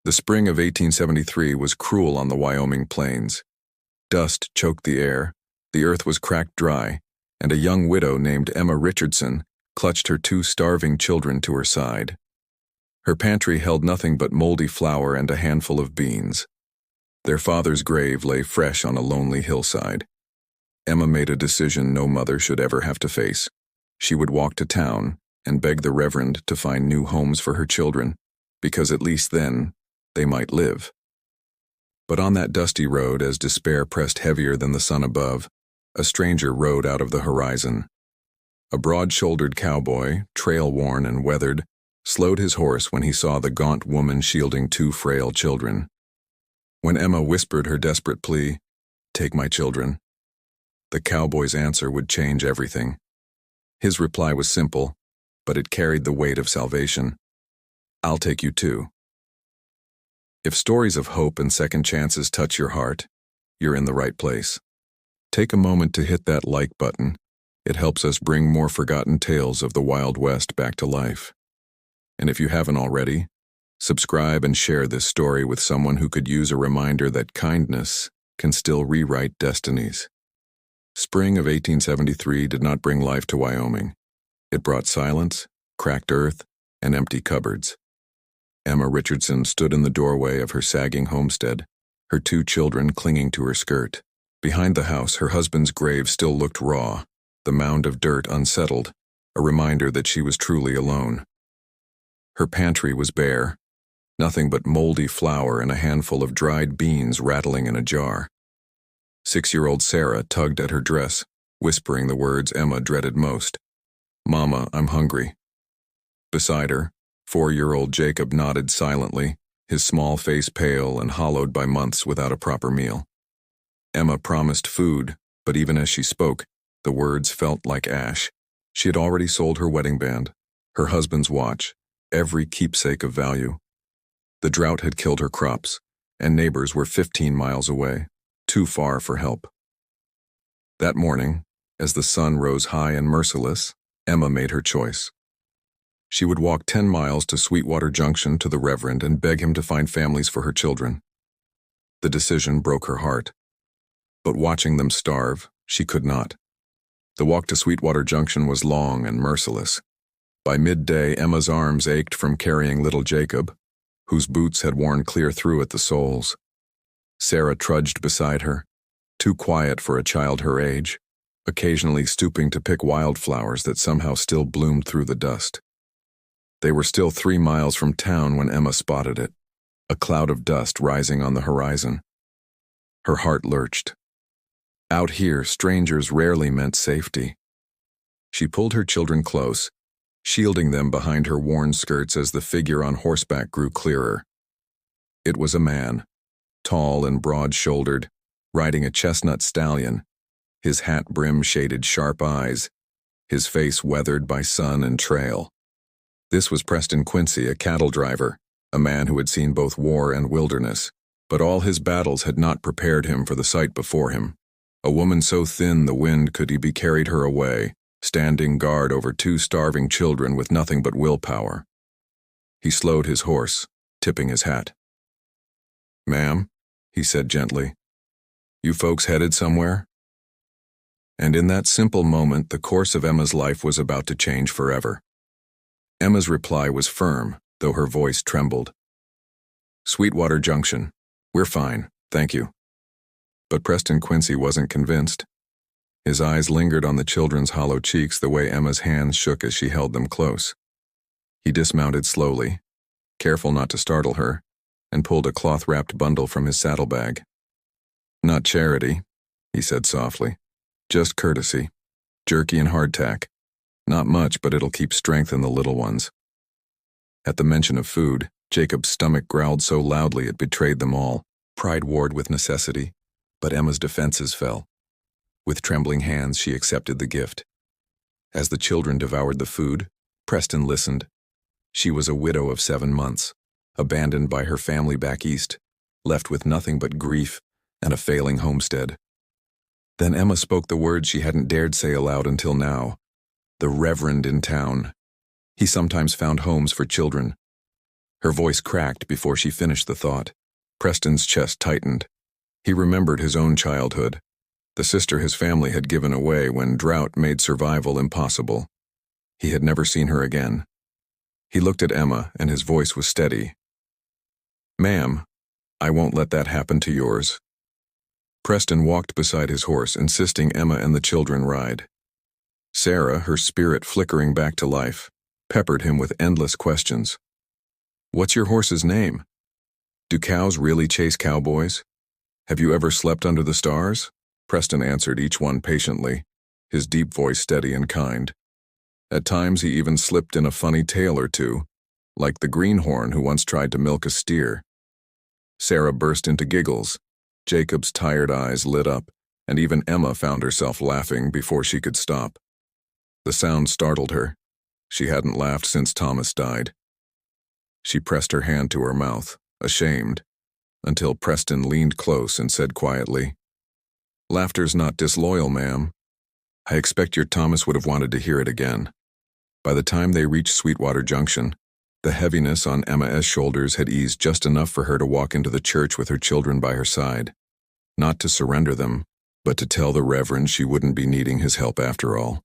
The spring of 1873 was cruel on the Wyoming plains. Dust choked the air, the earth was cracked dry, and a young widow named Emma Richardson clutched her two starving children to her side. Her pantry held nothing but moldy flour and a handful of beans. Their father's grave lay fresh on a lonely hillside. Emma made a decision no mother should ever have to face. She would walk to town and beg the Reverend to find new homes for her children, because at least then they might live. But on that dusty road, as despair pressed heavier than the sun above, a stranger rode out of the horizon. A broad-shouldered cowboy, trail-worn and weathered, slowed his horse when he saw the gaunt woman shielding two frail children. When Emma whispered her desperate plea, "Take my children," the cowboy's answer would change everything. His reply was simple, but it carried the weight of salvation. "I'll take you too." If stories of hope and second chances touch your heart, you're in the right place. Take a moment to hit that like button. It helps us bring more forgotten tales of the Wild West back to life. And if you haven't already, subscribe and share this story with someone who could use a reminder that kindness can still rewrite destinies. Spring of 1873 did not bring life to Wyoming. It brought silence, cracked earth, and empty cupboards. Emma Richardson stood in the doorway of her sagging homestead, her two children clinging to her skirt. Behind the house, her husband's grave still looked raw, the mound of dirt unsettled, a reminder that she was truly alone. Her pantry was bare, nothing but moldy flour and a handful of dried beans rattling in a jar. 6-year-old Sarah tugged at her dress, whispering the words Emma dreaded most. "Mama, I'm hungry." Beside her, 4-year-old Jacob nodded silently, his small face pale and hollowed by months without a proper meal. Emma promised food, but even as she spoke, the words felt like ash. She had already sold her wedding band, her husband's watch, every keepsake of value. The drought had killed her crops, and neighbors were 15 miles away, too far for help. That morning, as the sun rose high and merciless, Emma made her choice. She would walk 10 miles to Sweetwater Junction to the Reverend and beg him to find families for her children. The decision broke her heart. But watching them starve, she could not. The walk to Sweetwater Junction was long and merciless. By midday, Emma's arms ached from carrying little Jacob, whose boots had worn clear through at the soles. Sarah trudged beside her, too quiet for a child her age, occasionally stooping to pick wildflowers that somehow still bloomed through the dust. They were still 3 miles from town when Emma spotted it, a cloud of dust rising on the horizon. Her heart lurched. Out here, strangers rarely meant safety. She pulled her children close, shielding them behind her worn skirts as the figure on horseback grew clearer. It was a man, tall and broad-shouldered, riding a chestnut stallion, his hat brim shaded sharp eyes, his face weathered by sun and trail. This was Preston Quincy, a cattle driver, a man who had seen both war and wilderness, but all his battles had not prepared him for the sight before him. A woman so thin the wind could be carried her away, standing guard over 2 starving children with nothing but willpower. He slowed his horse, tipping his hat. "Ma'am," he said gently, "you folks headed somewhere?" And in that simple moment, the course of Emma's life was about to change forever. Emma's reply was firm, though her voice trembled. "Sweetwater Junction. We're fine, thank you." But Preston Quincy wasn't convinced. His eyes lingered on the children's hollow cheeks the way Emma's hands shook as she held them close. He dismounted slowly, careful not to startle her, and pulled a cloth-wrapped bundle from his saddlebag. "Not charity," he said softly. "Just courtesy. Jerky and hardtack. Not much, but it'll keep strength in the little ones." At the mention of food, Jacob's stomach growled so loudly it betrayed them all. Pride warred with necessity, but Emma's defenses fell. With trembling hands, she accepted the gift. As the children devoured the food, Preston listened. She was a widow of 7 months, abandoned by her family back east, left with nothing but grief and a failing homestead. Then Emma spoke the words she hadn't dared say aloud until now. The Reverend in town. He sometimes found homes for children. Her voice cracked before she finished the thought. Preston's chest tightened. He remembered his own childhood, the sister his family had given away when drought made survival impossible. He had never seen her again. He looked at Emma, and his voice was steady. "Ma'am, I won't let that happen to yours." Preston walked beside his horse, insisting Emma and the children ride. Sarah, her spirit flickering back to life, peppered him with endless questions. "What's your horse's name? Do cows really chase cowboys? Have you ever slept under the stars?" Preston answered each one patiently, his deep voice steady and kind. At times he even slipped in a funny tale or two, like the greenhorn who once tried to milk a steer. Sarah burst into giggles. Jacob's tired eyes lit up, and even Emma found herself laughing before she could stop. The sound startled her. She hadn't laughed since Thomas died. She pressed her hand to her mouth, ashamed, until Preston leaned close and said quietly, "Laughter's not disloyal, ma'am. I expect your Thomas would have wanted to hear it again." By the time they reached Sweetwater Junction, the heaviness on Emma's shoulders had eased just enough for her to walk into the church with her children by her side. Not to surrender them, but to tell the Reverend she wouldn't be needing his help after all.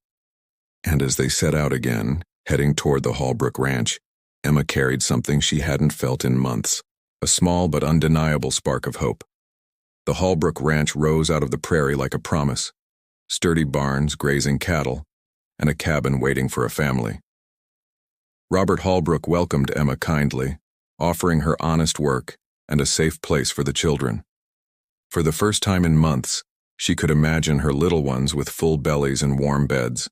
And as they set out again, heading toward the Hallbrook Ranch, Emma carried something she hadn't felt in months, a small but undeniable spark of hope. The Hallbrook Ranch rose out of the prairie like a promise, sturdy barns grazing cattle, and a cabin waiting for a family. Robert Hallbrook welcomed Emma kindly, offering her honest work and a safe place for the children. For the first time in months, she could imagine her little ones with full bellies and warm beds.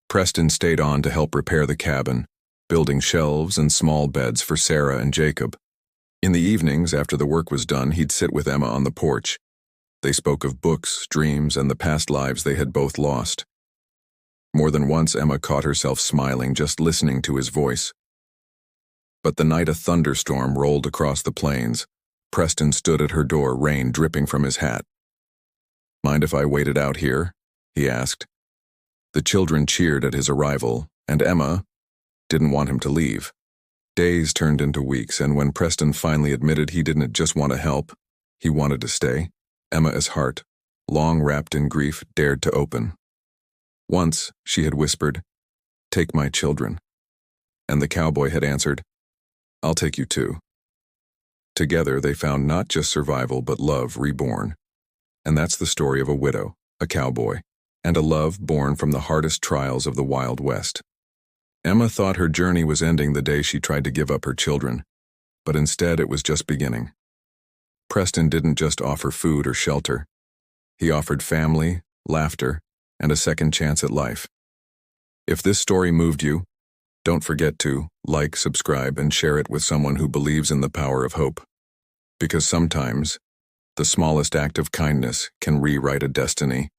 Preston stayed on to help repair the cabin, building shelves and small beds for Sarah and Jacob. In the evenings, after the work was done, he'd sit with Emma on the porch. They spoke of books, dreams, and the past lives they had both lost. More than once, Emma caught herself smiling just listening to his voice. But the night a thunderstorm rolled across the plains, Preston stood at her door, rain dripping from his hat. "Mind if I waited out here?" he asked. The children cheered at his arrival, and Emma didn't want him to leave. Days turned into weeks, and when Preston finally admitted he didn't just want to help, he wanted to stay, Emma's heart, long wrapped in grief, dared to open. Once, she had whispered, "Take my children." And the cowboy had answered, "I'll take you too." Together, they found not just survival, but love reborn. And that's the story of a widow, a cowboy, and a love born from the hardest trials of the Wild West. Emma thought her journey was ending the day she tried to give up her children, but instead it was just beginning. Preston didn't just offer food or shelter. He offered family, laughter, and a second chance at life. If this story moved you, don't forget to like, subscribe, and share it with someone who believes in the power of hope. Because sometimes, the smallest act of kindness can rewrite a destiny.